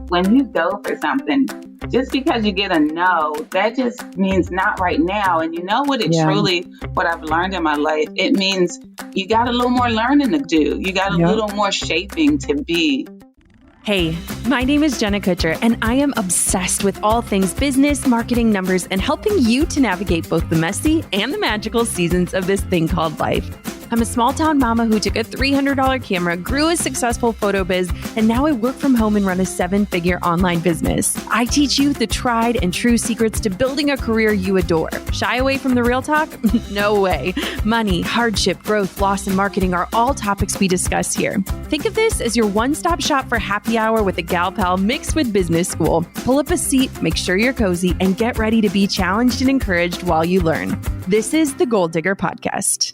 when you go for something, just because you get a no, that just means not right now. And you know what what I've learned in my life, it means you got a little more learning to do. You got a little more shaping to be. Hey, my name is Jenna Kutcher, and I am obsessed with all things business, marketing, numbers, and helping you to navigate both the messy and the magical seasons of this thing called life. I'm a small town mama who took a $300 camera, grew a successful photo biz, and now I work from home and run a 7-figure online business. I teach you the tried and true secrets to building a career you adore. Shy away from the real talk? No way. Money, hardship, growth, loss, and marketing are all topics we discuss here. Think of this as your one-stop shop for happy hour with a gal pal mixed with business school. Pull up a seat, make sure you're cozy, and get ready to be challenged and encouraged while you learn. This is the Goal Digger Podcast.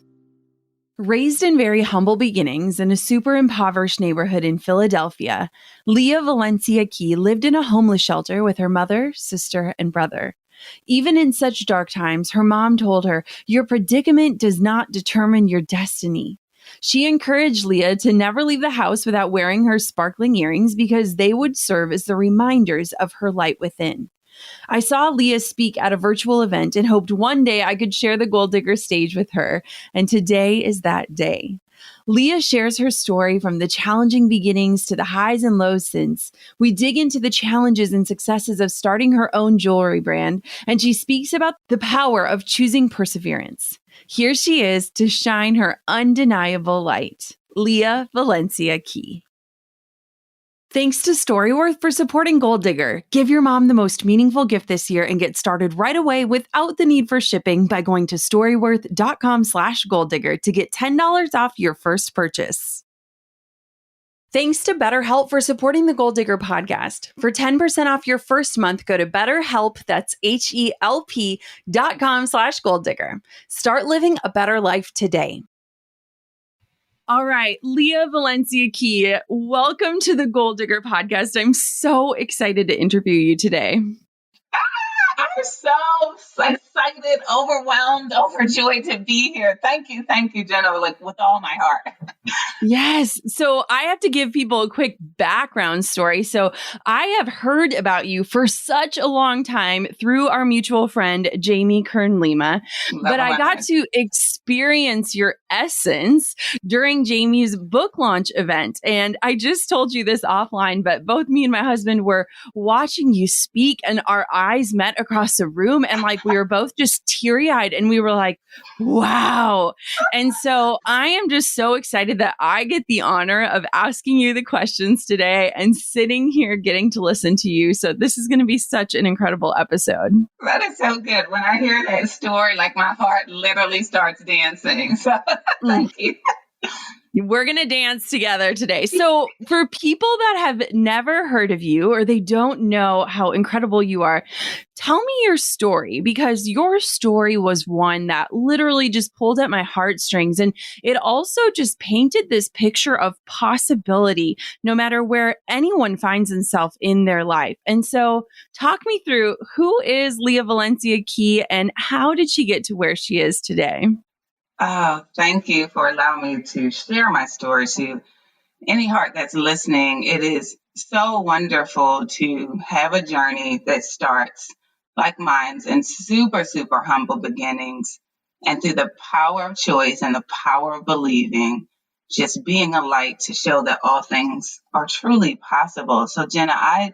Raised in very humble beginnings in a super impoverished neighborhood in Philadelphia, Lia Valencia Key lived in a homeless shelter with her mother, sister, and brother. Even in such dark times, her mom told her, "Your predicament does not determine your destiny." She encouraged Lia to never leave the house without wearing her sparkling earrings because they would serve as the reminders of her light within. I saw Lia speak at a virtual event and hoped one day I could share the Goal Digger stage with her, and today is that day. Lia shares her story from the challenging beginnings to the highs and lows since. We dig into the challenges and successes of starting her own jewelry brand, and she speaks about the power of choosing perseverance. Here she is to shine her undeniable light. Lia Valencia Key. Thanks to Storyworth for supporting Goal Digger. Give your mom the most meaningful gift this year and get started right away without the need for shipping by going to storyworth.com/goaldigger to get $10 off your first purchase. Thanks to BetterHelp for supporting the Goal Digger podcast. For 10% off your first month, go to BetterHelp, that's HELP.com/goaldigger. Start living a better life today. All right, Lia Valencia Key, welcome to the Goal Digger podcast. I'm so excited to interview you today. I'm so excited, overwhelmed, overjoyed to be here. Thank you, Jenna, with all my heart. Yes. So I have to give people a quick background story. So I have heard about you for such a long time through our mutual friend, Jamie Kern-Lima, but I got to experience your essence during Jamie's book launch event. And I just told you this offline, but both me and my husband were watching you speak and our eyes met across the room and we were both just teary-eyed and we were like, wow. And so I am just so excited that I get the honor of asking you the questions today and sitting here getting to listen to you. So this is going to be such an incredible episode. That is so good. When I hear that story, my heart literally starts dancing. So thank you. We're going to dance together today. So for people that have never heard of you or they don't know how incredible you are, tell me your story, because your story was one that literally just pulled at my heartstrings. And it also just painted this picture of possibility, no matter where anyone finds himself in their life. And so talk me through, who is Lia Valencia Key and how did she get to where she is today? Oh, thank you for allowing me to share my story to any heart that's listening. It is so wonderful to have a journey that starts like mine's in super, super humble beginnings. And through the power of choice and the power of believing, just being a light to show that all things are truly possible. So, Jenna, I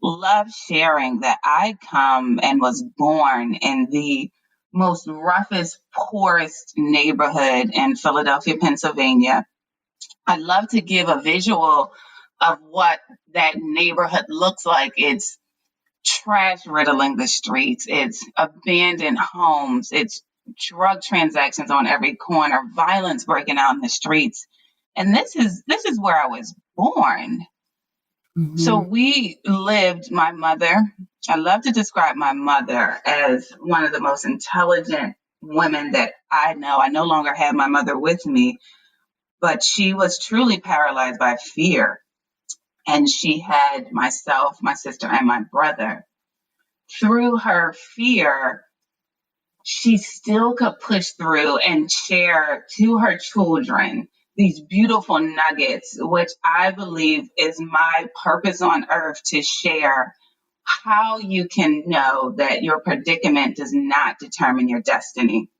love sharing that I come and was born in the most roughest, poorest neighborhood in Philadelphia, Pennsylvania. I love to give a visual of what that neighborhood looks like. It's trash riddling the streets. It's abandoned homes. It's drug transactions on every corner, violence breaking out in the streets. And this is where I was born. Mm-hmm. So we lived, my mother, I love to describe my mother as one of the most intelligent women that I know. I no longer have my mother with me, but she was truly paralyzed by fear. And she had myself, my sister, and my brother. Through her fear, she still could push through and share to her children these beautiful nuggets, which I believe is my purpose on earth, to share how you can know that your predicament does not determine your destiny.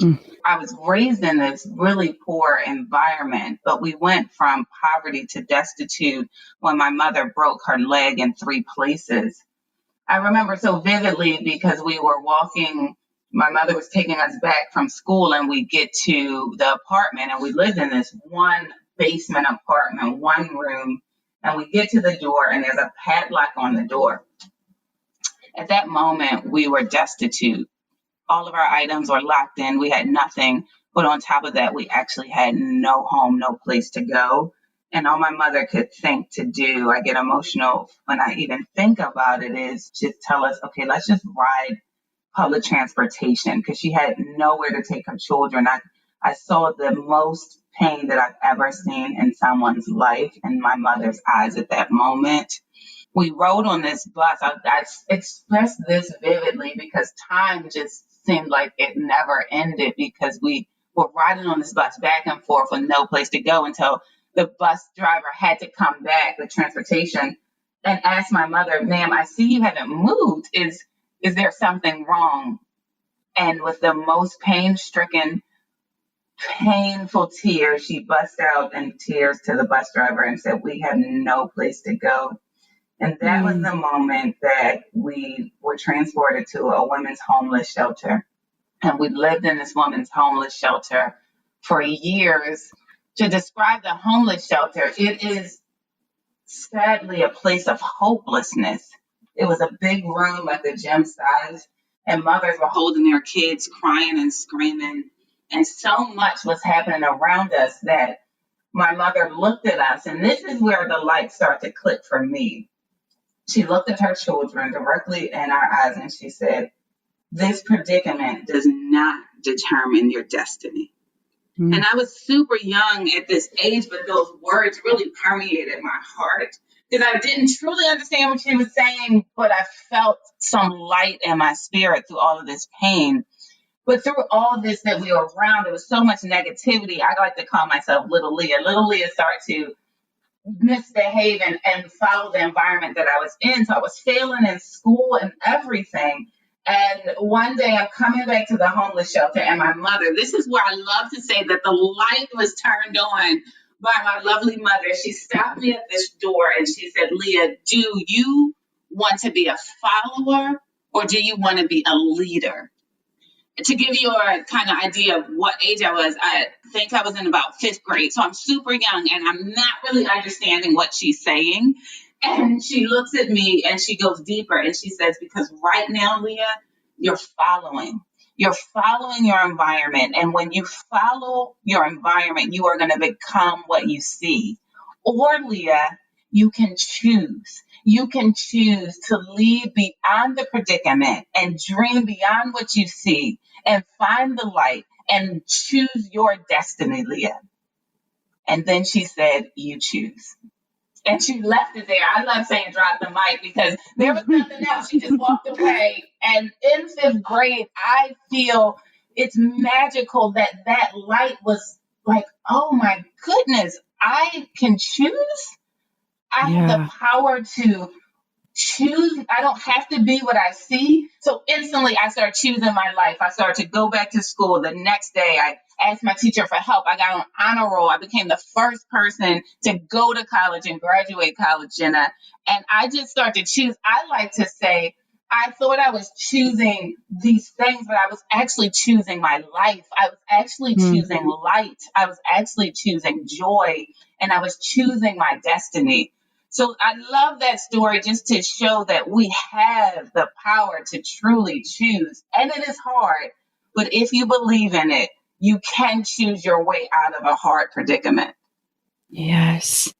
Mm. I was raised in this really poor environment, but we went from poverty to destitute when my mother broke her leg in 3 places. I remember so vividly because we were walking, my mother was taking us back from school, and we get to the apartment, and we lived in this one basement apartment, one room, and we get to the door, and there's a padlock on the door. At that moment, we were destitute. All of our items were locked in. We had nothing. But on top of that, we actually had no home, no place to go. And all my mother could think to do, I get emotional when I even think about it, is just tell us, okay, let's just ride public transportation, because she had nowhere to take her children. I saw the most pain that I've ever seen in someone's life in my mother's eyes at that moment. We rode on this bus. I expressed this vividly because time just seemed like it never ended, because we were riding on this bus back and forth with no place to go until the bus driver had to come back, the transportation, and ask my mother, ma'am, I see you haven't moved. Is there something wrong? And with the most pain-stricken, painful tears, she bust out in tears to the bus driver and said, we have no place to go. And that was the moment that we were transported to a women's homeless shelter. And we lived in this women's homeless shelter for years. To describe the homeless shelter, it is sadly a place of hopelessness. It was a big room at the gym size, and mothers were holding their kids, crying and screaming. And so much was happening around us that my mother looked at us, and this is where the light started to click for me. She looked at her children directly in our eyes, and she said, this predicament does not determine your destiny. Mm. And I was super young at this age, but those words really permeated my heart, because I didn't truly understand what she was saying, but I felt some light in my spirit through all of this pain. But through all this that we were around, there was so much negativity. I like to call myself Little Lia. Little Lia started to misbehave and follow the environment that I was in. So I was failing in school and everything. And one day I'm coming back to the homeless shelter, and my mother, this is where I love to say that the light was turned on by my lovely mother. She stopped me at this door and she said, Lia, do you want to be a follower or do you want to be a leader? To give you a kind of idea of what age I was, I think I was in about 5th grade. So I'm super young and I'm not really understanding what she's saying. And she looks at me and she goes deeper and she says, because right now, Lia, you're following your environment. And when you follow your environment, you are going to become what you see. Or, Lia, you can choose. You can choose to lead beyond the predicament and dream beyond what you see and find the light and choose your destiny, Lia. And then she said, you choose. And she left it there. I love saying drop the mic because there was nothing else. She just walked away. And in 5th grade, I feel it's magical that light was like, oh my goodness, I can choose. I have the power to choose. I don't have to be what I see. So instantly I started choosing my life. I started to go back to school. The next day I asked my teacher for help. I got on honor roll. I became the first person to go to college and graduate college, Jenna. And I just started to choose. I like to say, I thought I was choosing these things, but I was actually choosing my life. I was actually choosing light. I was actually choosing joy, and I was choosing my destiny. So I love that story just to show that we have the power to truly choose. And it is hard, but if you believe in it, you can choose your way out of a hard predicament. Yes.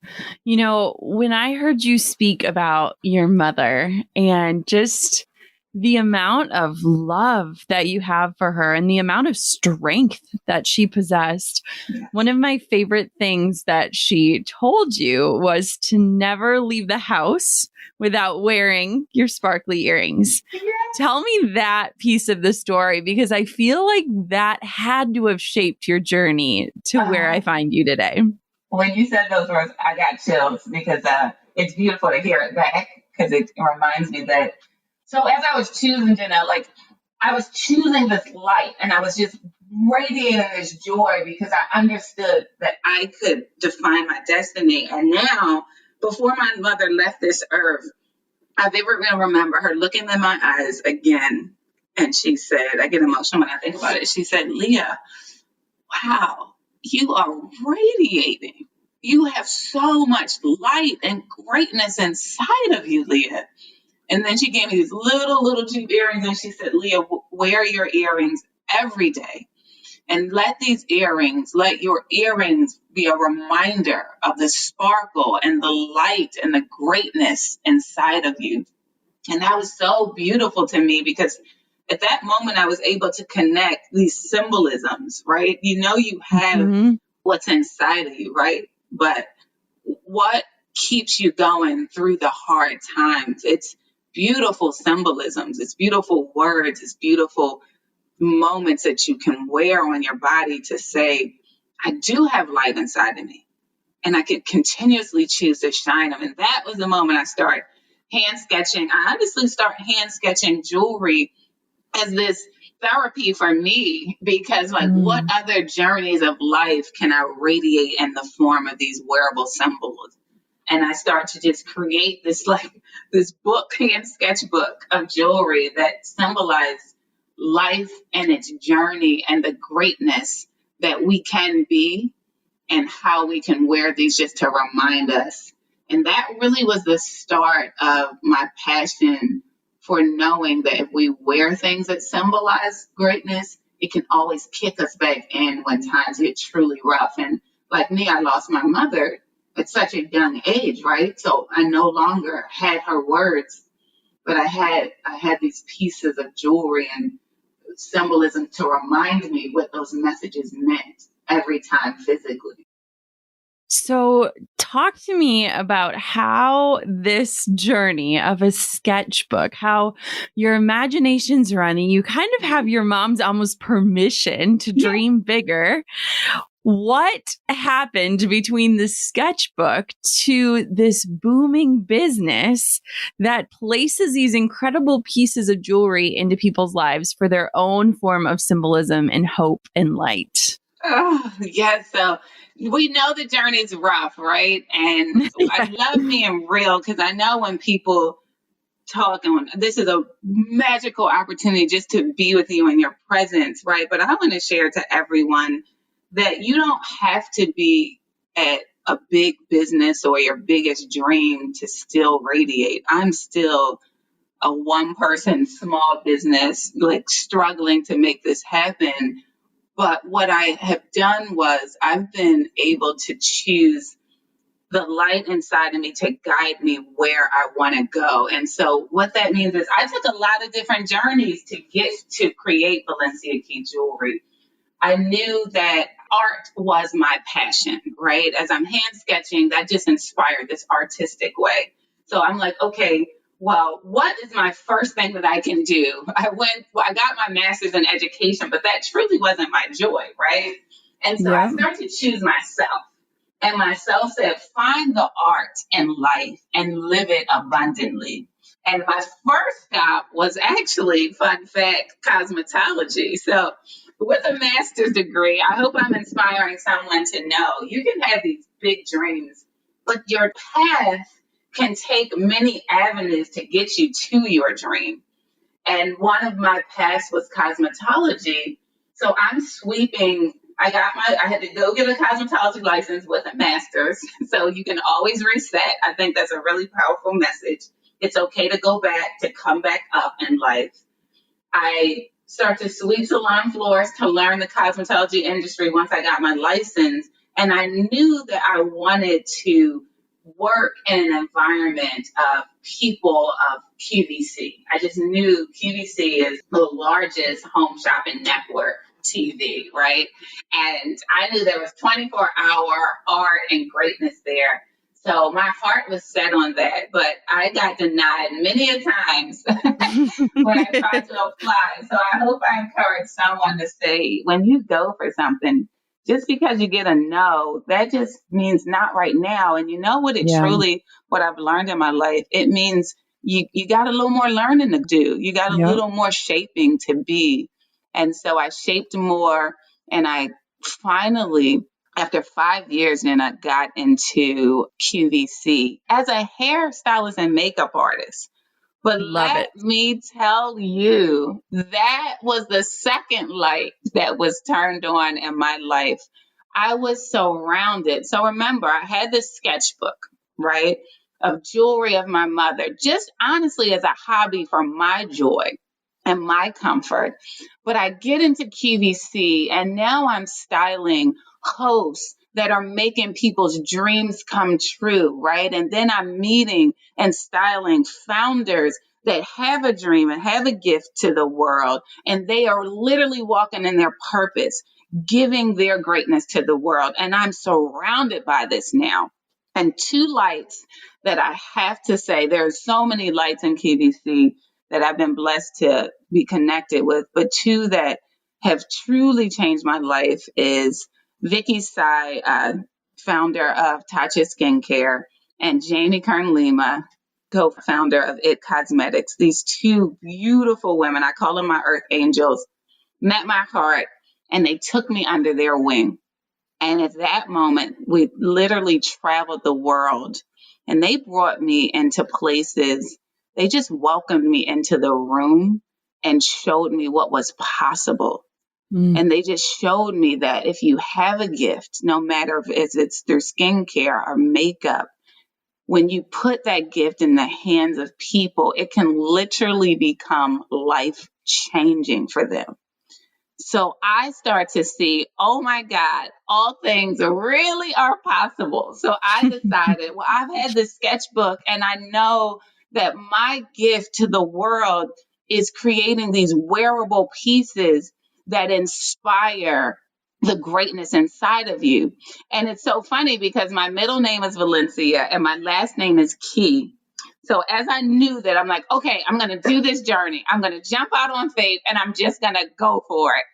When I heard you speak about your mother and just, the amount of love that you have for her and the amount of strength that she possessed. Yeah. One of my favorite things that she told you was to never leave the house without wearing your sparkly earrings. Yeah. Tell me that piece of the story, because I feel like that had to have shaped your journey to where I find you today. When you said those words, I got chills because it's beautiful to hear it back because it reminds me that. So as I was choosing, Jenna, like I was choosing this light and I was just radiating this joy because I understood that I could define my destiny. And now, before my mother left this earth, I never going to remember her looking in my eyes again. And she said, I get emotional when I think about it. She said, Leah, wow, you are radiating. You have so much light and greatness inside of you, Leah. And then she gave me these little cheap earrings and she said, Leah, wear your earrings every day. And let your earrings be a reminder of the sparkle and the light and the greatness inside of you. And that was so beautiful to me because at that moment I was able to connect these symbolisms, right? You have what's inside of you, right? But what keeps you going through the hard times? It's beautiful symbolisms, it's beautiful words, it's beautiful moments that you can wear on your body to say, I do have light inside of me and I can continuously choose to shine them. And that was the moment I started hand sketching. I honestly start hand sketching jewelry as this therapy for me because what other journeys of life can I radiate in the form of these wearable symbols? And I start to just create this book, hand sketchbook of jewelry that symbolizes life and its journey and the greatness that we can be and how we can wear these just to remind us. And that really was the start of my passion for knowing that if we wear things that symbolize greatness, it can always kick us back in when times get truly rough. And like me, I lost my mother at such a young age, right? So I no longer had her words, but I had these pieces of jewelry and symbolism to remind me what those messages meant every time physically. So talk to me about how this journey of a sketchbook, how your imagination's running, you kind of have your mom's almost permission to dream bigger. What happened between the sketchbook to this booming business that places these incredible pieces of jewelry into people's lives for their own form of symbolism and hope and light? Oh, yes. So we know the journey's rough, right? And I love being real because I know when people talk, and this is a magical opportunity just to be with you in your presence, right? But I want to share to everyone that you don't have to be at a big business or your biggest dream to still radiate. I'm still a one person small business, struggling to make this happen. But what I have done was I've been able to choose the light inside of me to guide me where I want to go. And so what that means is I took a lot of different journeys to get to create Valencia Key jewelry. I knew that art was my passion, right? As I'm hand sketching, that just inspired this artistic way. So I'm like, okay, well, what is my first thing that I can do? I got my master's in education, but that truly wasn't my joy, right? And so I started to choose myself. And myself said, find the art in life and live it abundantly. And my first stop was actually, fun fact, cosmetology. So with a master's degree, I hope I'm inspiring someone to know you can have these big dreams, but your path can take many avenues to get you to your dream. And one of my paths was cosmetology. So I'm sweeping. I had to go get a cosmetology license with a master's. So you can always reset. I think that's a really powerful message. It's okay to go back, to come back up in life. I started to sweep salon floors to learn the cosmetology industry once I got my license. And I knew that I wanted to work in an environment of people of QVC. I just knew QVC is the largest home shopping network TV, right? And I knew there was 24-hour art and greatness there. So my heart was set on that, but I got denied many a times when I tried to apply. So I hope I encourage someone to say, when you go for something, just because you get a no, that just means not right now. And you know what Yeah. what I've learned in my life, it means you got a little more learning to do. You got a Yep. little more shaping to be. And so I shaped more, and I finally, after 5 years, then I got into QVC as a hairstylist and makeup artist. But Love it. let me tell you, that was the second light that was turned on in my life. I was surrounded. So remember, I had this sketchbook, right, of jewelry of my mother, just honestly as a hobby for my joy and my comfort. But I get into QVC, and now I'm styling hosts that are making people's dreams come true, right? And then I'm meeting and styling founders that have a dream and have a gift to the world, and they are literally walking in their purpose, giving their greatness to the world. And I'm surrounded by this now. And two lights that I have to say, there are so many lights in QVC that I've been blessed to be connected with, but two that have truly changed my life is Vicky Tsai, founder of Tatcha Skincare, and Jamie Kern-Lima, co-founder of It Cosmetics. These two beautiful women, I call them my earth angels, met my heart, and they took me under their wing. And at that moment, we literally traveled the world, and they brought me into places. They just welcomed me into the room and showed me what was possible. And they just showed me that if you have a gift, no matter if it's through skincare or makeup, when you put that gift in the hands of people, it can literally become life changing for them. So I start to see, oh my God, all things really are possible. So I decided, well, I've had this sketchbook, and I know that my gift to the world is creating these wearable pieces that inspire the greatness inside of you. And it's so funny because my middle name is Valencia and my last name is Key. So as I knew that, I'm like, okay, I'm going to do this journey. I'm going to jump out on faith, and I'm just going to go for it.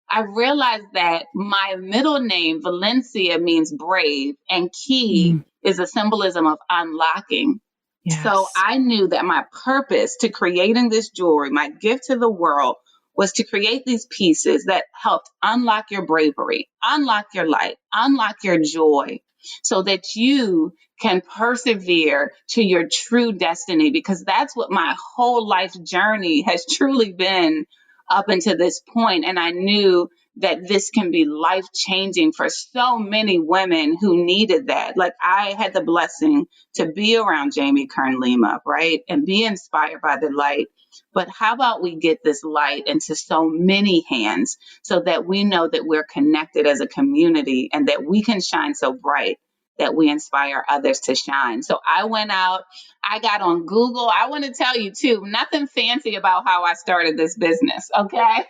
I realized that my middle name, Valencia, means brave, and Key is a symbolism of unlocking. Yes. So I knew that my purpose to creating this jewelry, my gift to the world, was to create these pieces that helped unlock your bravery, unlock your light, unlock your joy, so that you can persevere to your true destiny, because that's what my whole life journey has truly been up until this point. And I knew that this can be life changing for so many women who needed that. Like, I had the blessing to be around Jamie Kern-Lima, right? And be inspired by the light. But how about we get this light into so many hands so that we know that we're connected as a community and that we can shine so bright that we inspire others to shine. So I went out, I got on Google. I want to tell you too, nothing fancy about how I started this business, okay?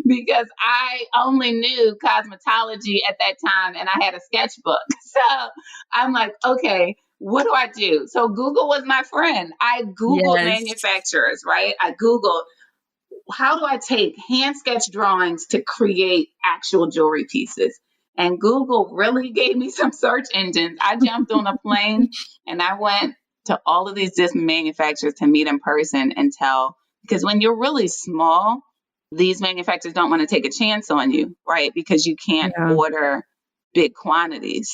Because I only knew cosmetology at that time, and I had a sketchbook. So I'm like, okay, what do I do? So Google was my friend. I Googled manufacturers, right? I Googled, how do I take hand sketch drawings to create actual jewelry pieces? And Google really gave me some search engines. I jumped on a plane and I went to all of these different manufacturers to meet in person and tell, because when you're really small, these manufacturers don't want to take a chance on you, right? Because you can't order big quantities.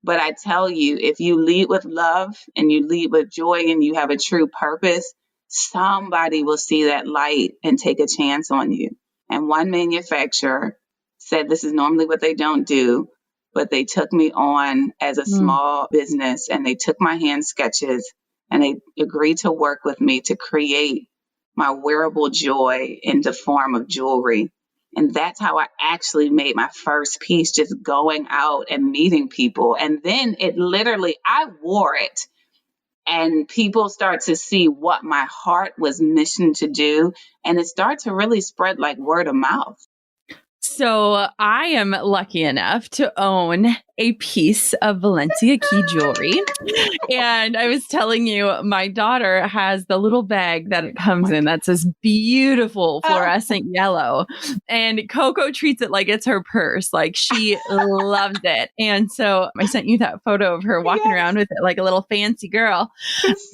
But I tell you, if you lead with love and you lead with joy and you have a true purpose, somebody will see that light and take a chance on you. And one manufacturer said this is normally what they don't do, but they took me on as a small business, and they took my hand sketches and they agreed to work with me to create my wearable joy in the form of jewelry. And that's how I actually made my first piece, just going out and meeting people. And then it literally, I wore it and people start to see what my heart was missioned to do. And it started to really spread like word of mouth. So I am lucky enough to own a piece of Valencia Key jewelry. And I was telling you, my daughter has the little bag that it comes in that's this beautiful fluorescent yellow. And Coco treats it like it's her purse. Like she loves it. And so I sent you that photo of her walking around with it like a little fancy girl.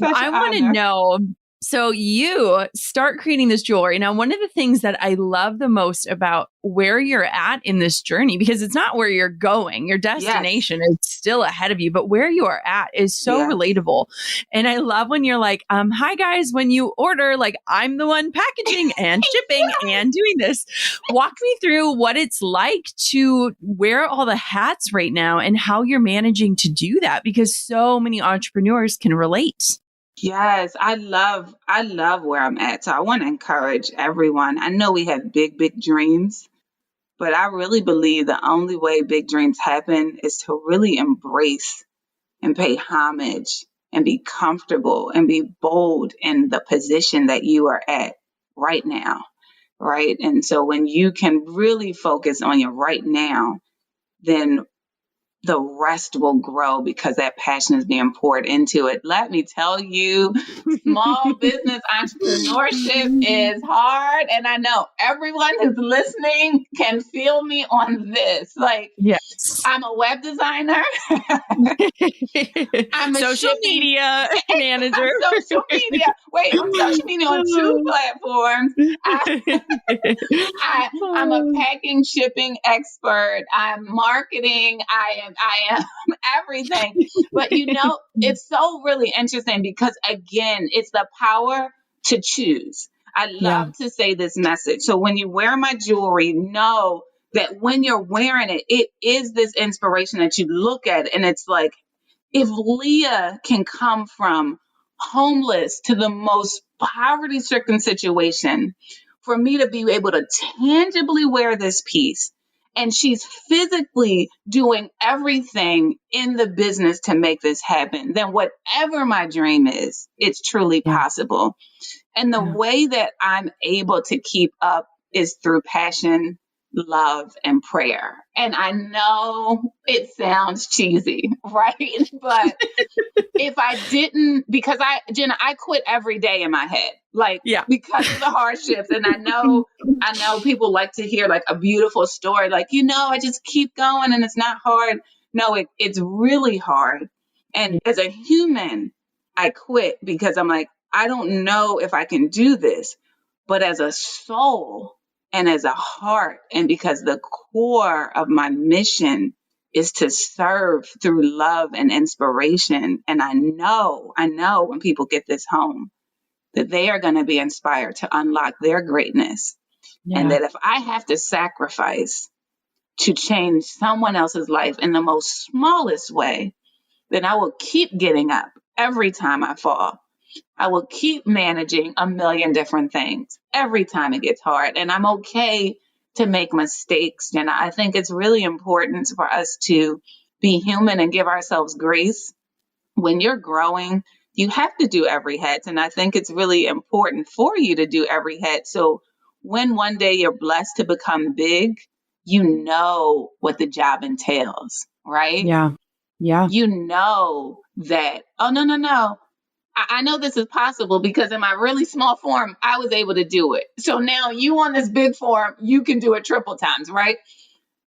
I want to know. So you start creating this jewelry. Now, one of the things that I love the most about where you're at in this journey, because it's not where you're going, your destination is still ahead of you, but where you are at is so relatable. And I love when you're like, hi guys, when you order, like I'm the one packaging and shipping and doing this. Walk me through what it's like to wear all the hats right now and how you're managing to do that, because so many entrepreneurs can relate. Yes, I love where I'm at. So I want to encourage everyone. I know we have big, big dreams, but I really believe the only way big dreams happen is to really embrace and pay homage and be comfortable and be bold in the position that you are at right now. Right. And so when you can really focus on your right now, then the rest will grow because that passion is being poured into it. Let me tell you, small business entrepreneurship is hard. And I know everyone who's listening can feel me on this. Like, yes, I'm a web designer. I'm a social media manager. I'm social media. Wait, I'm social media on 2 platforms. I'm a packing, shipping expert. I'm marketing. I am everything. But it's so really interesting because again, it's the power to choose. I love to say this message. So when you wear my jewelry, know that when you're wearing it, it is this inspiration that you look at and it's like, if Lia can come from homeless to the most poverty stricken situation, for me to be able to tangibly wear this piece, and she's physically doing everything in the business to make this happen, then whatever my dream is, it's truly possible. And the way that I'm able to keep up is through passion, love, and prayer. And I know it sounds cheesy, right? But if I didn't, because Jenna, I quit every day in my head, like, because of the hardships. And I know people like to hear like a beautiful story, like, I just keep going and it's not hard. No, it's really hard. And as a human, I quit because I'm like, I don't know if I can do this. But as a soul and as a heart, and because the core of my mission is to serve through love and inspiration. And I know when people get this home that they are going to be inspired to unlock their greatness. And that if I have to sacrifice to change someone else's life in the most smallest way, then I will keep getting up every time I fall. I will keep managing a million different things every time it gets hard. And I'm okay to make mistakes. And I think it's really important for us to be human and give ourselves grace. When you're growing, you have to do every hat. And I think it's really important for you to do every hat. So when one day you're blessed to become big, you know what the job entails, right? Yeah. You know that, oh, no. I know this is possible because in my really small form, I was able to do it. So now you on this big form, you can do it triple times, right?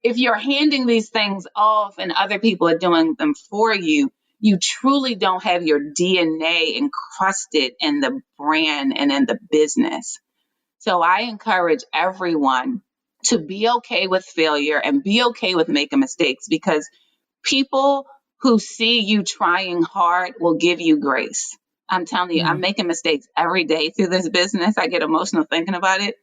If you're handing these things off and other people are doing them for you, you truly don't have your DNA encrusted in the brand and in the business. So I encourage everyone to be okay with failure and be okay with making mistakes, because people who see you trying hard will give you grace. I'm telling you, I'm making mistakes every day through this business. I get emotional thinking about it.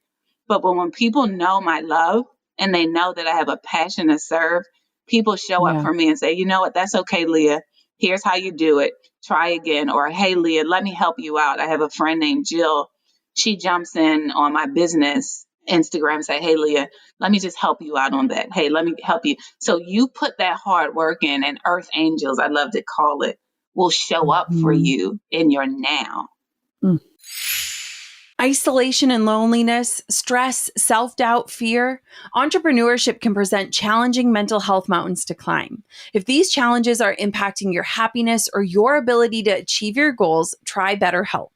But when people know my love and they know that I have a passion to serve, people show up for me and say, you know what, that's okay, Lia. Here's how you do it. Try again. Or, hey, Lia, let me help you out. I have a friend named Jill. She jumps in on my business Instagram and say, hey, Leah, let me just help you out on that. Hey, let me help you. So you put that hard work in, and earth angels, I love to call it, will show up for Mhm. you in your now. Mm. Isolation and loneliness, stress, self-doubt, fear. Entrepreneurship can present challenging mental health mountains to climb. If these challenges are impacting your happiness or your ability to achieve your goals, try BetterHelp.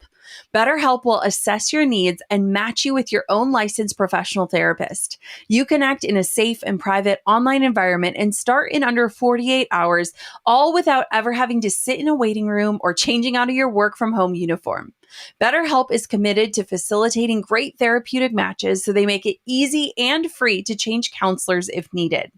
BetterHelp will assess your needs and match you with your own licensed professional therapist. You connect in a safe and private online environment and start in under 48 hours, all without ever having to sit in a waiting room or changing out of your work from home uniform. BetterHelp is committed to facilitating great therapeutic matches, so they make it easy and free to change counselors if needed.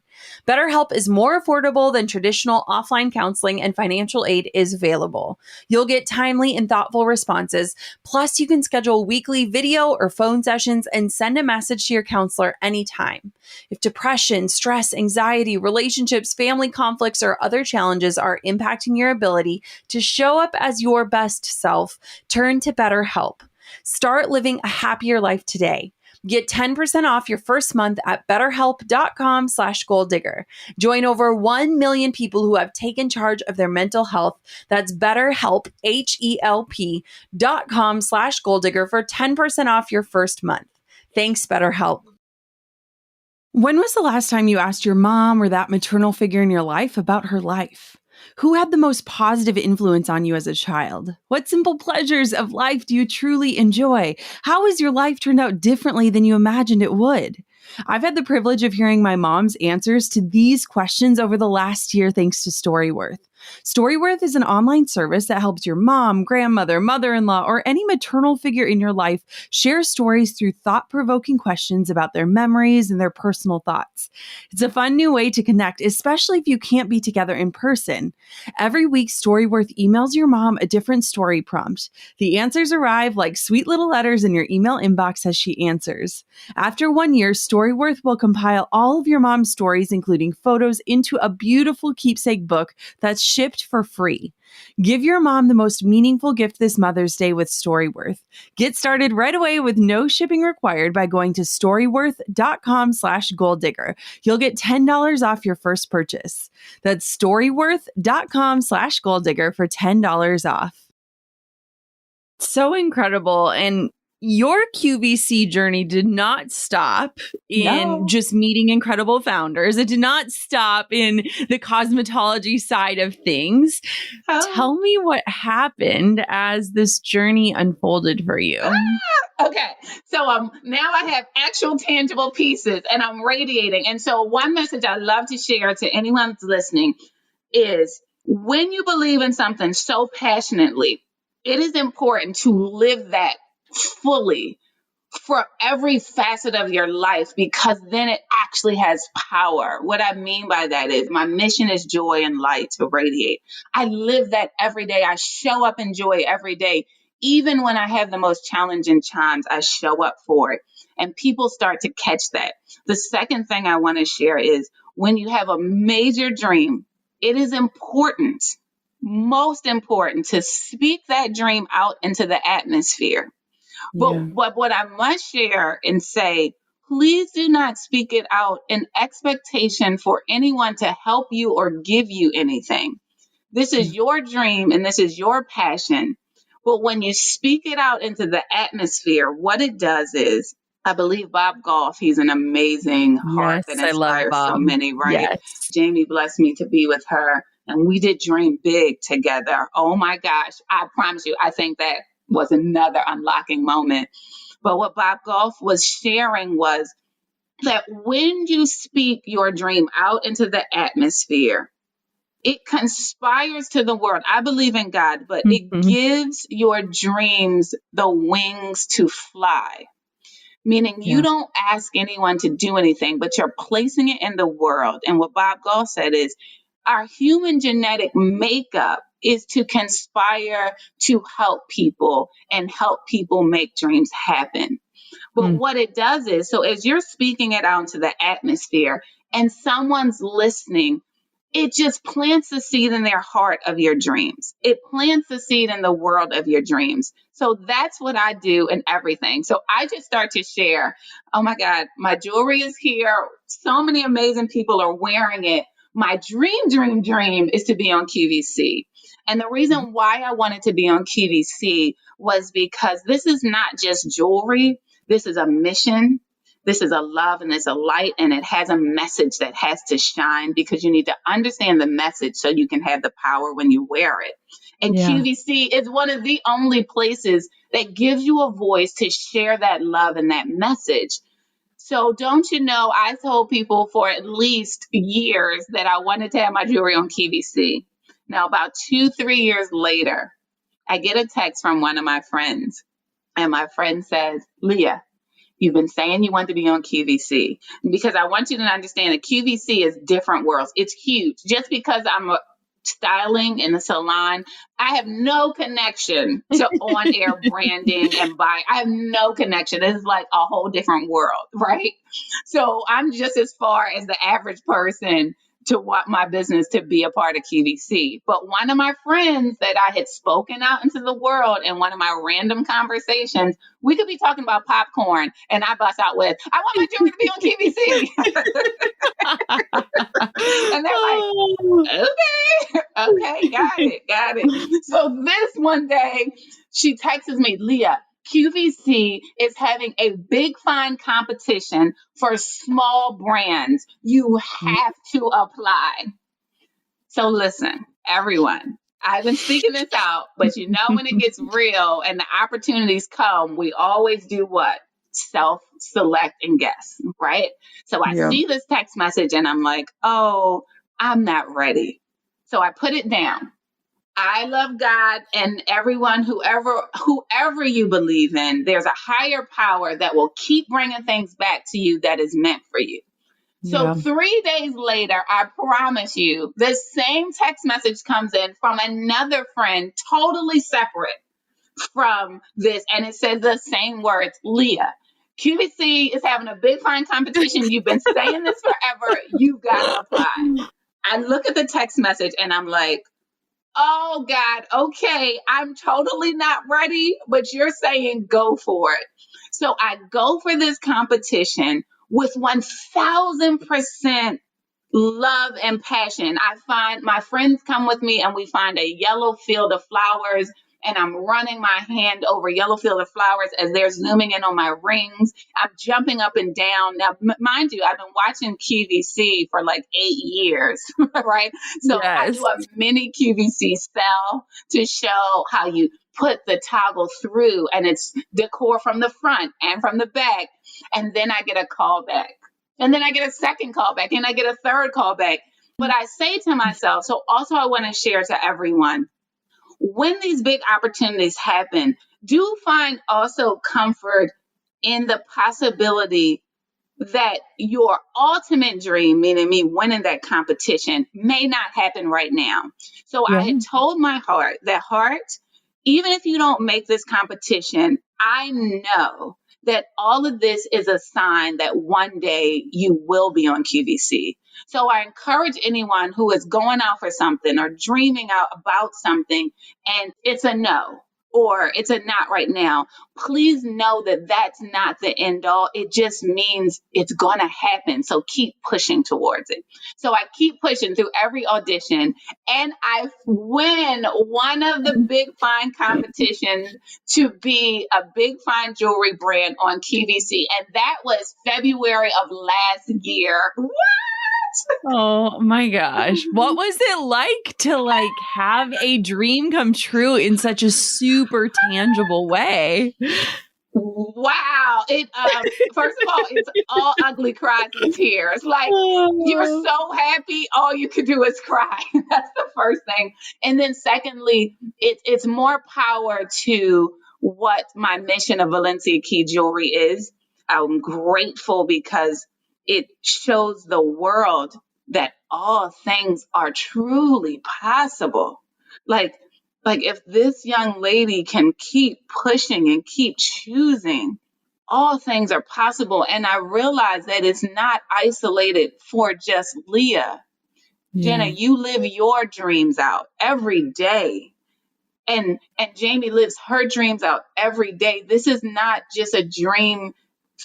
BetterHelp is more affordable than traditional offline counseling, and financial aid is available. You'll get timely and thoughtful responses. Plus, you can schedule weekly video or phone sessions and send a message to your counselor anytime. If depression, stress, anxiety, relationships, family conflicts, or other challenges are impacting your ability to show up as your best self, turn to BetterHelp. Start living a happier life today. Get 10% off your first month at betterhelp.com/goaldigger. Join over 1 million people who have taken charge of their mental health. That's BetterHelp, HELP.com/goaldigger for 10% off your first month. Thanks, BetterHelp. When was the last time you asked your mom or that maternal figure in your life about her life? Who had the most positive influence on you as a child? What simple pleasures of life do you truly enjoy? How has your life turned out differently than you imagined it would? I've had the privilege of hearing my mom's answers to these questions over the last year thanks to Storyworth. Storyworth is an online service that helps your mom, grandmother, mother-in-law, or any maternal figure in your life share stories through thought-provoking questions about their memories and their personal thoughts. It's a fun new way to connect, especially if you can't be together in person. Every week, Storyworth emails your mom a different story prompt. The answers arrive like sweet little letters in your email inbox as she answers. After 1 year, Storyworth will compile all of your mom's stories, including photos, into a beautiful keepsake book that's shipped for free. Give your mom the most meaningful gift this Mother's Day with Storyworth. Get started right away with no shipping required by going to storyworth.com/goaldigger. You'll get $10 off your first purchase. That's storyworth.com/goaldigger for $10 off. So incredible. And your QVC journey did not stop in No. just meeting incredible founders. It did not stop in the cosmetology side of things. Oh. Tell me what happened as this journey unfolded for you. Okay. So now I have actual tangible pieces and I'm radiating. And so one message I love to share to anyone that's listening is when you believe in something so passionately, it is important to live that fully for every facet of your life, because then it actually has power. What I mean by that is my mission is joy and light to radiate. I live that every day. I show up in joy every day. Even when I have the most challenging times, I show up for it. And people start to catch that. The second thing I want to share is when you have a major dream, it is important, most important, to speak that dream out into the atmosphere. Yeah. But what I must share and say, please do not speak it out in expectation for anyone to help you or give you anything. This is your dream and this is your passion. But when you speak it out into the atmosphere, what it does is, I believe Bob Goff, he's an amazing heart Yes, that I love inspires so Bob. many, right? Yes. Jamie blessed me to be with her, and we did dream big together. Oh my gosh, I promise you, I think that was another unlocking moment. But what Bob Goff was sharing was that when you speak your dream out into the atmosphere, it conspires to the world. I believe in God, but it Mhm. gives your dreams the wings to fly. Meaning you Yeah. don't ask anyone to do anything, but you're placing it in the world. And what Bob Goff said is our human genetic makeup is to conspire to help people and help people make dreams happen. But Mm. what it does is, so as you're speaking it out into the atmosphere and someone's listening, it just plants the seed in their heart of your dreams. It plants the seed in the world of your dreams. So that's what I do in everything. So I just start to share, oh my God, my jewelry is here. So many amazing people are wearing it. My dream is to be on QVC. And the reason why I wanted to be on QVC was because this is not just jewelry. This is a mission. This is a love and it's a light and it has a message that has to shine because you need to understand the message so you can have the power when you wear it. And QVC is one of the only places that gives you a voice to share that love and that message. So don't you know, I told people for at least years that I wanted to have my jewelry on QVC. Now, about 2-3 years later, I get a text from one of my friends and my friend says, Lia, you've been saying you want to be on QVC because I want you to understand that QVC is different worlds. It's huge. Just because I'm styling in a salon, I have no connection to on-air branding and buying. I have no connection. It is like a whole different world, right? So I'm just as far as the average person to want my business to be a part of QVC. But one of my friends that I had spoken out into the world in one of my random conversations, we could be talking about popcorn and I bust out with, I want my jewelry to be on QVC. And they're like, okay, got it. So this one day, she texts me, Lia, QVC is having a big fine competition for small brands. You have to apply. So listen, everyone, I've been speaking this out, but you know, when it gets real and the opportunities come, we always do what? Self-select and guess, right? So I see this text message and I'm like, oh, I'm not ready. So I put it down. I love God and everyone, whoever you believe in, there's a higher power that will keep bringing things back to you that is meant for you. So 3 days later, I promise you, the same text message comes in from another friend, totally separate from this. And it says the same words, Lia, QVC is having a big fine competition. You've been saying this forever. You got to apply. I look at the text message and I'm like, oh God, okay, I'm totally not ready, but you're saying go for it. So I go for this competition with 1000% love and passion. I find my friends come with me and we find a yellow field of flowers and I'm running my hand over yellow field of flowers as they're zooming in on my rings. I'm jumping up and down. Now, mind you, I've been watching QVC for like 8 years, right? So I do a mini QVC spell to show how you put the toggle through and it's decor from the front and from the back. And then I get a call back. And then I get a second call back and I get a third call back. But I say to myself, so also I want to share to everyone, when these big opportunities happen, do find also comfort in the possibility that your ultimate dream, meaning me winning that competition, may not happen right now. So I had told my heart that, heart, even if you don't make this competition, I know that all of this is a sign that one day you will be on QVC. So I encourage anyone who is going out for something or dreaming out about something and it's a no or it's a not right now, please know that that's not the end all. It just means it's going to happen. So keep pushing towards it. So I keep pushing through every audition and I win one of the big fine competitions to be a big fine jewelry brand on QVC. And that was February of last year. What? Oh my gosh. What was it like to have a dream come true in such a super tangible way? Wow. It first of all, it's all ugly cries and tears. Like you're so happy, all you could do is cry. That's the first thing. And then secondly, it's more power to what my mission of Valencia Key Jewelry is. I'm grateful because it shows the world that all things are truly possible. Like if this young lady can keep pushing and keep choosing, all things are possible. And I realize that it's not isolated for just Lia. Jenna, you live your dreams out every day. And Jamie lives her dreams out every day. This is not just a dream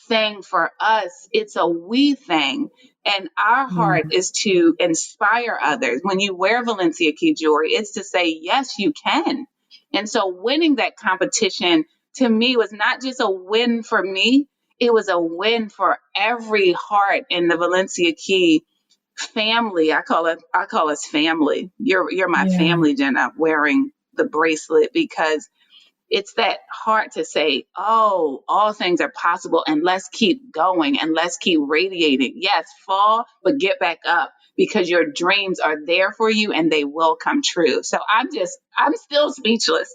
thing for us, it's a we thing. And our Yeah. heart is to inspire others. When you wear Valencia Key jewelry, it's to say, yes, you can. And so winning that competition to me was not just a win for me, it was a win for every heart in the Valencia Key family. I call us family. You're my Yeah. family, Jenna, wearing the bracelet, because it's that heart to say, oh, all things are possible, and let's keep going and let's keep radiating. Yes, fall, but get back up, because your dreams are there for you and they will come true. So I'm still speechless.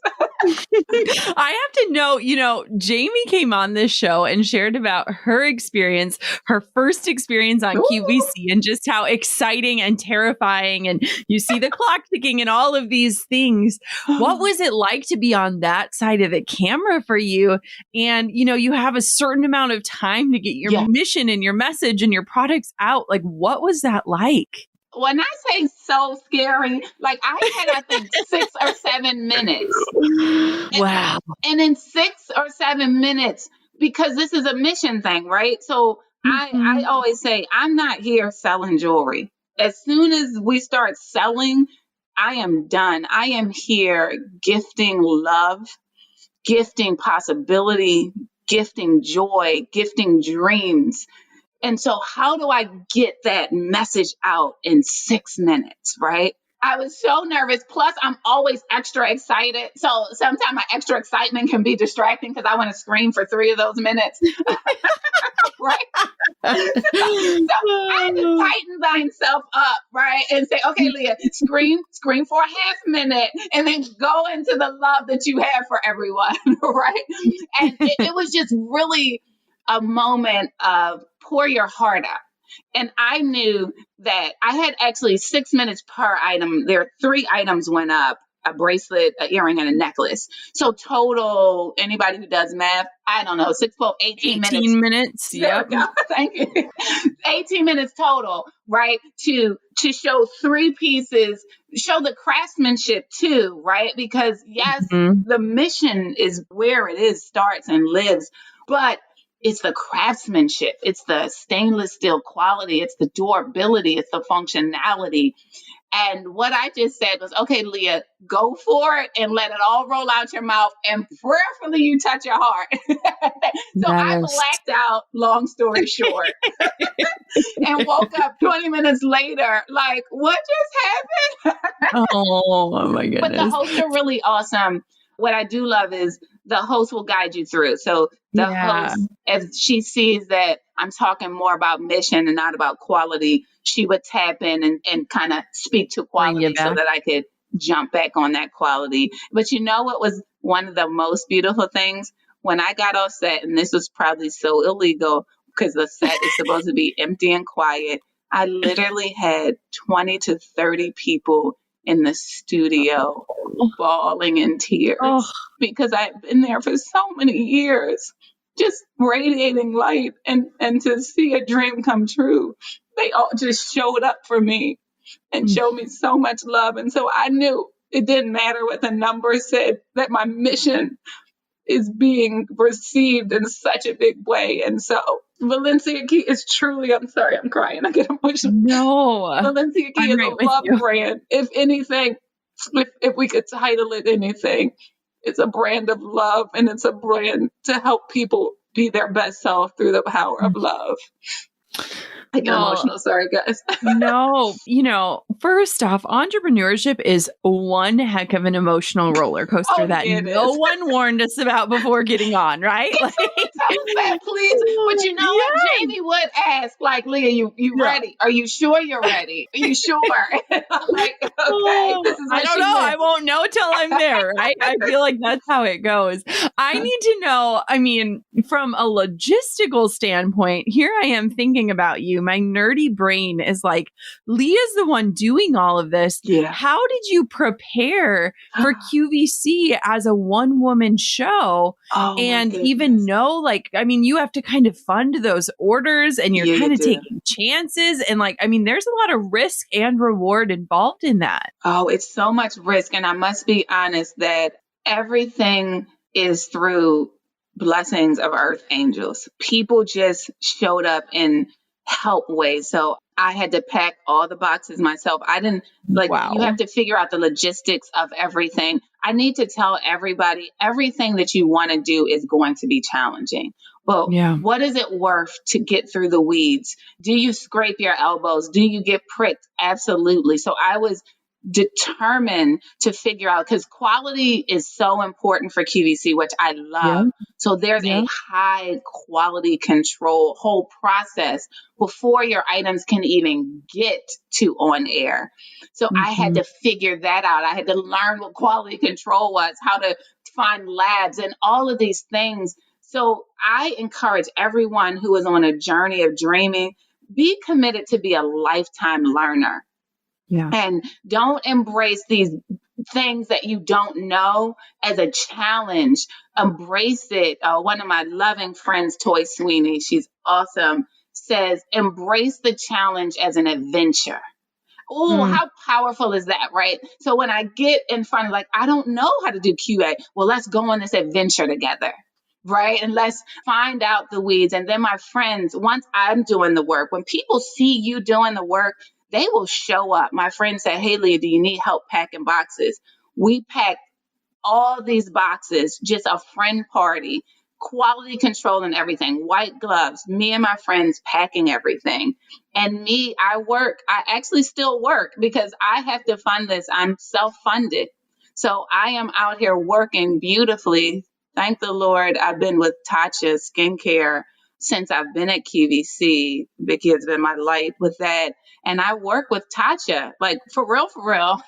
I have to know, Jamie came on this show and shared about her experience, her first experience on QVC, and just how exciting and terrifying. And you see the clock ticking and all of these things. What was it like to be on that side of the camera for you? And, you have a certain amount of time to get your Yeah. mission and your message and your products out. Like, what was that like? When I say so scary, like I had, I think, 6 or 7 minutes. Wow. And in 6 or 7 minutes, because this is a mission thing, right? So I always say, I'm not here selling jewelry. As soon as we start selling, I am done. I am here gifting love, gifting possibility, gifting joy, gifting dreams. And so, how do I get that message out in 6 minutes, right? I was so nervous. Plus, I'm always extra excited. So sometimes my extra excitement can be distracting because I want to scream for 3 of those minutes. Right? So I had to tighten thyself up, right? And say, okay, Lia, scream for a half minute, and then go into the love that you have for everyone, right? And it was just really a moment of pour your heart out. And I knew that I had actually 6 minutes per item. There are 3 items went up: a bracelet, an earring, and a necklace. So total, anybody who does math, I don't know, 6, 12, 18 minutes. 18 minutes. There we go. Thank you. 18 minutes total, right? To show 3 pieces, show the craftsmanship too, right? Because yes, the mission is where it is, starts and lives, but it's the craftsmanship, it's the stainless steel quality, it's the durability, it's the functionality. And what I just said was, okay, Lia, go for it and let it all roll out your mouth, and prayerfully you touch your heart. So I blacked out, long story short, and woke up 20 minutes later, like, what just happened? Oh my goodness. But the hosts are really awesome. What I do love is the host will guide you through. So the host, if she sees that I'm talking more about mission and not about quality, she would tap in and kind of speak to quality so that I could jump back on that quality. But you know what was one of the most beautiful things? When I got off set, and this was probably so illegal because the set is supposed to be empty and quiet, I literally had 20 to 30 people in the studio bawling in tears because I've been there for so many years, just radiating light, and to see a dream come true. They all just showed up for me and showed me so much love. And so I knew it didn't matter what the numbers said, that my mission is being received in such a big way. And so Valencia Key is truly, I'm sorry, I'm crying, I get emotional. No. Valencia Key is a love brand. If anything, if we could title it anything, it's a brand of love, and it's a brand to help people be their best self through the power of love. I get emotional. Sorry, guys. No, first off, entrepreneurship is one heck of an emotional roller coaster that no one warned us about before getting on, right? Tell us that, please. But you know what? Jamie would ask, like, Lia, you ready? Are you sure you're ready? Are you sure? I'm like, okay, this is what I don't know. I won't know till I'm there, right? I feel like that's how it goes. I need to know, from a logistical standpoint, here I am thinking about you you. My nerdy brain is like, Leah's the one doing all of this. Yeah. How did you prepare for QVC as a one woman show? Oh my And even goodness. know, like, I mean, you have to kind of fund those orders and you're Yeah, you kind of do. taking chances. And like, I mean, there's a lot of risk and reward involved in that. Oh, it's so much risk. And I must be honest that everything is through blessings of earth angels. People just showed up in help ways. So I had to pack all the boxes myself. I didn't like, you Wow. have to figure out the logistics of everything. I need to tell everybody everything that you want to do is going to be challenging. But Yeah. what is it worth to get through the weeds? Do you scrape your elbows? Do you get pricked? Absolutely. So I was determined to figure out because quality is so important for QVC, which I Yeah. love. So there's Yeah. a high quality control whole process before your items can even get to on air. So I had Mhm. to figure that out. I had to learn what quality control was, how to find labs and all of these things. So I encourage everyone who is on a journey of dreaming, be committed to be a lifetime learner. Yeah. And don't embrace these things that you don't know as a challenge. Embrace it. One of my loving friends, Toy Sweeney, she's awesome, says, embrace the challenge as an adventure. Oh, Mm. how powerful is that, right? So when I get in front of, like, I don't know how to do QA, well, let's go on this adventure together. Right. And let's find out the weeds. And then my friends, once I'm doing the work, when people see you doing the work, they will show up. My friend said, hey, Leah, do you need help packing boxes? We pack all these boxes, just a friend party, quality control and everything, white gloves, me and my friends packing everything. And me, I actually still work because I have to fund this. I'm self funded. So I am out here working beautifully. Thank the Lord. I've been with Tatcha Skincare since I've been at QVC. Vicky has been my light with that. And I work with Tatcha, like for real,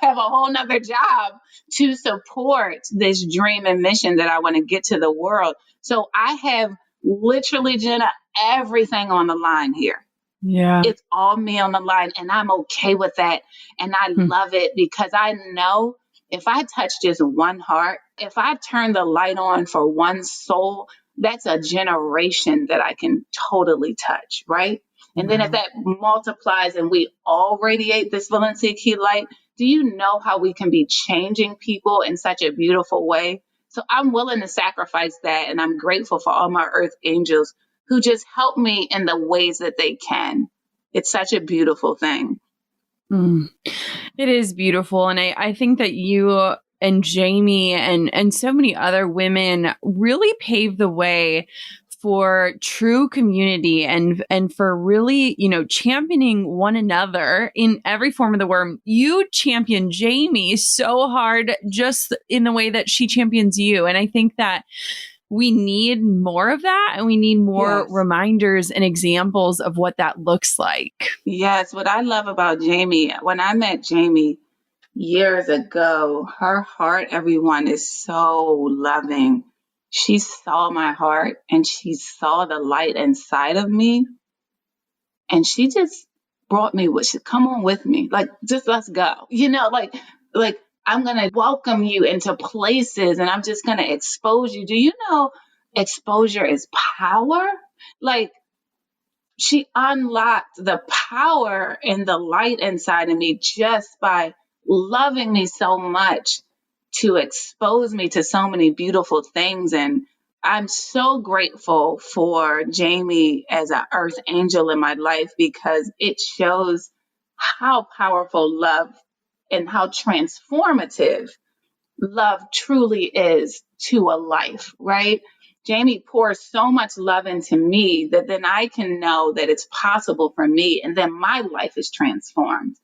have a whole nother job to support this dream and mission that I want to get to the world. So I have literally, Jenna, everything on the line here. Yeah. It's all me on the line, and I'm okay with that. And I Hmm. love it because I know if I touch just one heart, if I turn the light on for one soul, that's a generation that I can totally touch, right? And then if Wow. that multiplies and we all radiate this Valencia Key light, do you know how we can be changing people in such a beautiful way? So I'm willing to sacrifice that. And I'm grateful for all my earth angels who just help me in the ways that they can. It's such a beautiful thing. Mm. It is beautiful. And I think that you and Jamie and so many other women really paved the way for true community and for really, you know, championing one another in every form of the word. You champion Jamie so hard just in the way that she champions you. And I think that we need more of that and we need more Yes. reminders and examples of what that looks like. Yes. What I love about Jamie, when I met Jamie years ago, her heart, everyone, is so loving. She saw my heart and she saw the light inside of me. And she just brought me with, she come on with me. Like, just let's go. Like I'm gonna welcome you into places and I'm just gonna expose you. Do you know exposure is power? Like she unlocked the power and the light inside of me just by loving me so much to expose me to so many beautiful things. And I'm so grateful for Jamie as an earth angel in my life because it shows how powerful love and how transformative love truly is to a life, right? Jamie pours so much love into me that then I can know that it's possible for me and then my life is transformed.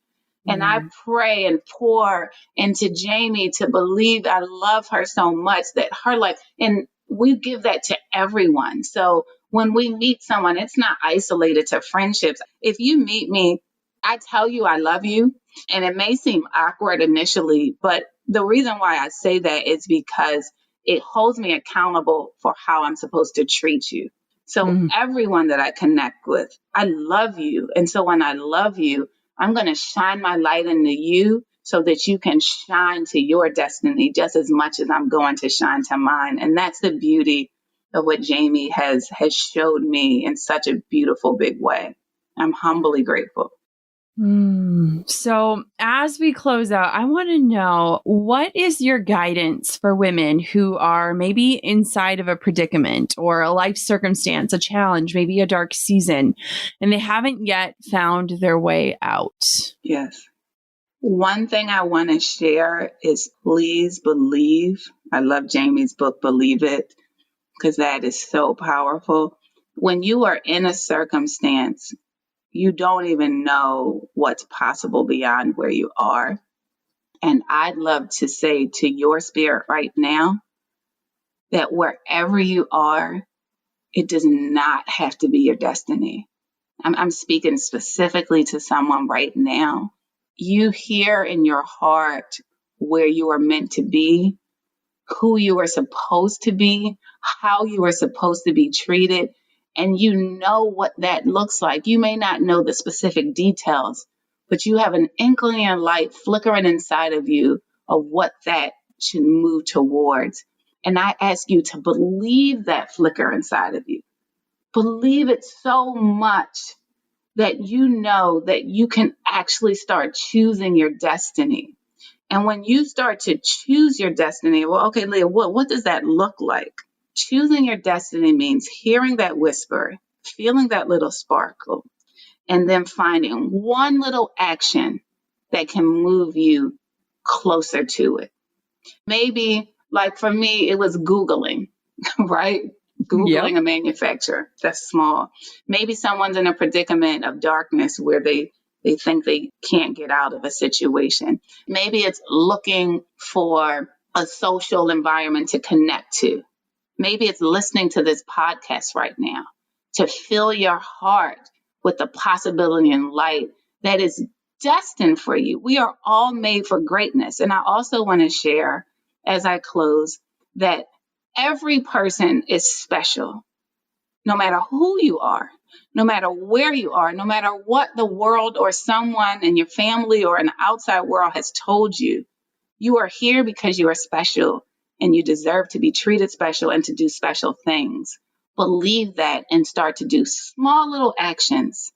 And I Yeah. pray and pour into Jamie to believe I love her so much that her life, and we give that to everyone. So when we meet someone, it's not isolated to friendships. If you meet me, I tell you I love you, and it may seem awkward initially, but the reason why I say that is because it holds me accountable for how I'm supposed to treat you. So everyone that I connect with, I love you. And so when I love you, I'm going to shine my light into you so that you can shine to your destiny just as much as I'm going to shine to mine. And that's the beauty of what Jamie has showed me in such a beautiful, big way. I'm humbly grateful. So as we close out, I want to know, what is your guidance for women who are maybe inside of a predicament or a life circumstance, a challenge, maybe a dark season, and they haven't yet found their way out? Yes. One thing I want to share is please believe. I love Jamie's book, Believe It, because that is so powerful. When you are in a circumstance, you don't even know what's possible beyond where you are. And I'd love to say to your spirit right now that wherever you are, it does not have to be your destiny. I'm speaking specifically to someone right now. You hear in your heart where you are meant to be, who you are supposed to be, how you are supposed to be treated, and you know what that looks like. You may not know the specific details, but you have an inkling and light flickering inside of you of what that should move towards. And I ask you to believe that flicker inside of you. Believe it so much that you know that you can actually start choosing your destiny. And when you start to choose your destiny, well, okay, Lia, what does that look like? Choosing your destiny means hearing that whisper, feeling that little sparkle, and then finding one little action that can move you closer to it. Maybe, like for me, it was Googling, right? Googling a manufacturer. That's small. Maybe someone's in a predicament of darkness where they think they can't get out of a situation. Maybe it's looking for a social environment to connect to. Maybe it's listening to this podcast right now to fill your heart with the possibility and light that is destined for you. We are all made for greatness. And I also want to share, as I close, that every person is special, no matter who you are, no matter where you are, no matter what the world or someone in your family or in the outside world has told you. You are here because you are special and you deserve to be treated special and to do special things. Believe that and start to do small little actions.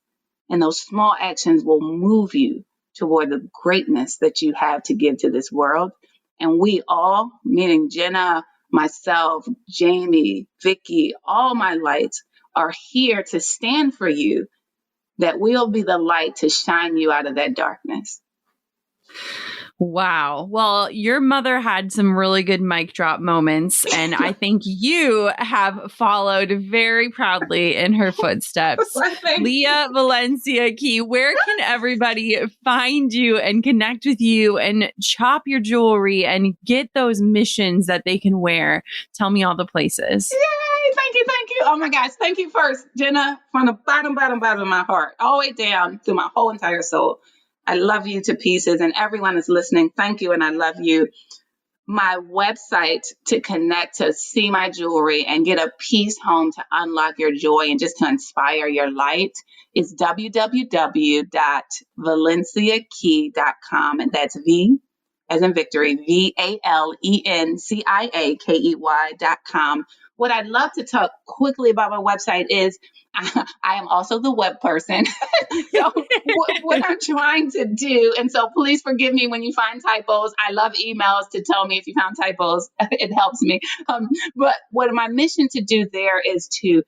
And those small actions will move you toward the greatness that you have to give to this world. And we all, meaning Jenna, myself, Jamie, Vicky, all my lights are here to stand for you, that we'll be the light to shine you out of that darkness. Wow. Well, your mother had some really good mic drop moments, and I think you have followed very proudly in her footsteps. Lia Valencia Key, where can everybody find you and connect with you and shop your jewelry and get those missions that they can wear? Tell me all the places. Yay! Thank you. Oh my gosh. Thank you first, Jenna, from the bottom of my heart, all the way down through my whole entire soul. I love you to pieces, and everyone is listening. Thank you, and I love you. My website to connect, to see my jewelry and get a piece home to unlock your joy and just to inspire your light is www.valenciakey.com. And that's V as in victory, VALENCIAKEY.com. What I'd love to talk quickly about my website is I am also the web person. So what I'm trying to do, and so please forgive me when you find typos. I love emails to tell me if you found typos. It helps me. But what my mission to do there is to,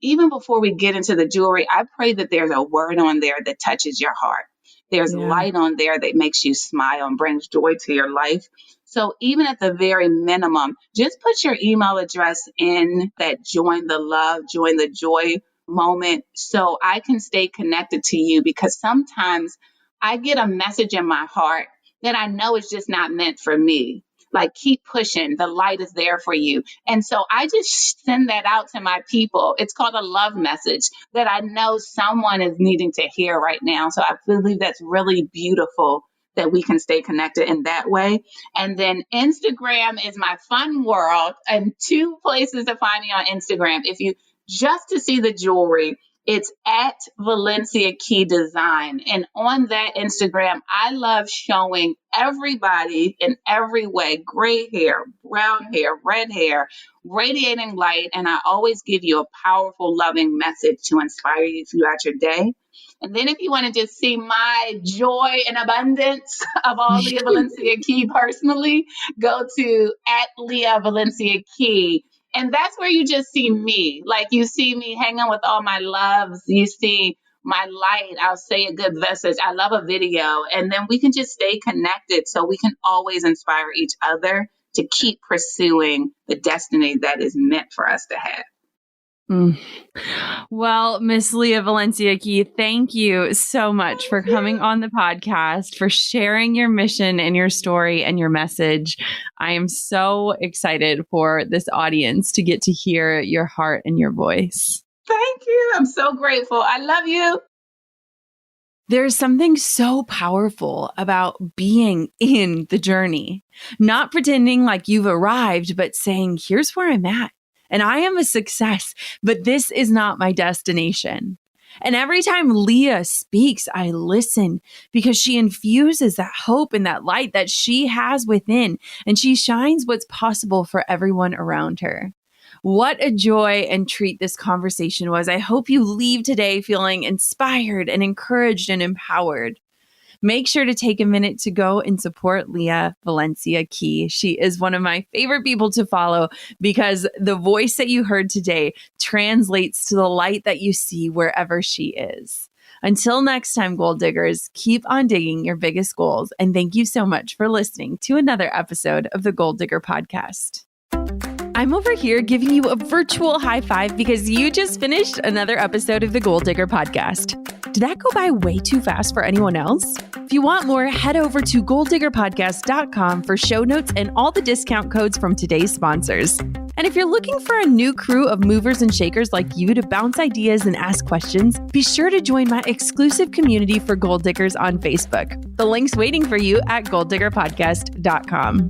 even before we get into the jewelry, I pray that there's a word on there that touches your heart. There's light on there that makes you smile and brings joy to your life. So even at the very minimum, just put your email address in that join the love, join the joy moment so I can stay connected to you, because sometimes I get a message in my heart that I know is just not meant for me. Like, keep pushing. The light is there for you. And so I just send that out to my people. It's called a love message that I know someone is needing to hear right now. So I believe that's really beautiful that we can stay connected in that way. And then Instagram is my fun world, and 2 places to find me on Instagram. If you just to see the jewelry, it's at Valencia Key Design. And on that Instagram, I love showing everybody in every way, gray hair, brown hair, red hair, radiating light. And I always give you a powerful, loving message to inspire you throughout your day. And then if you want to just see my joy and abundance of all Lia Valencia Key personally, go to at Lia Valencia Key. And that's where you just see me. Like you see me hanging with all my loves. You see my light. I'll say a good message. I love a video. And then we can just stay connected so we can always inspire each other to keep pursuing the destiny that is meant for us to have. Well, Miss Lia Valencia Key, thank you so much for coming on the podcast, for sharing your mission and your story and your message. I am so excited for this audience to get to hear your heart and your voice. Thank you. I'm so grateful. I love you. There's something so powerful about being in the journey, not pretending like you've arrived, but saying, here's where I'm at. And I am a success, but this is not my destination. And every time Lia speaks, I listen because she infuses that hope and that light that she has within, and she shines what's possible for everyone around her. What a joy and treat this conversation was. I hope you leave today feeling inspired and encouraged and empowered. Make sure to take a minute to go and support Lia Valencia Key. She is one of my favorite people to follow because the voice that you heard today translates to the light that you see wherever she is. Until next time, gold diggers, keep on digging your biggest goals. And thank you so much for listening to another episode of the Gold Digger Podcast. I'm over here giving you a virtual high five because you just finished another episode of the Gold Digger Podcast. Did that go by way too fast for anyone else? If you want more, head over to golddiggerpodcast.com for show notes and all the discount codes from today's sponsors. And if you're looking for a new crew of movers and shakers like you to bounce ideas and ask questions, be sure to join my exclusive community for gold diggers on Facebook. The link's waiting for you at golddiggerpodcast.com.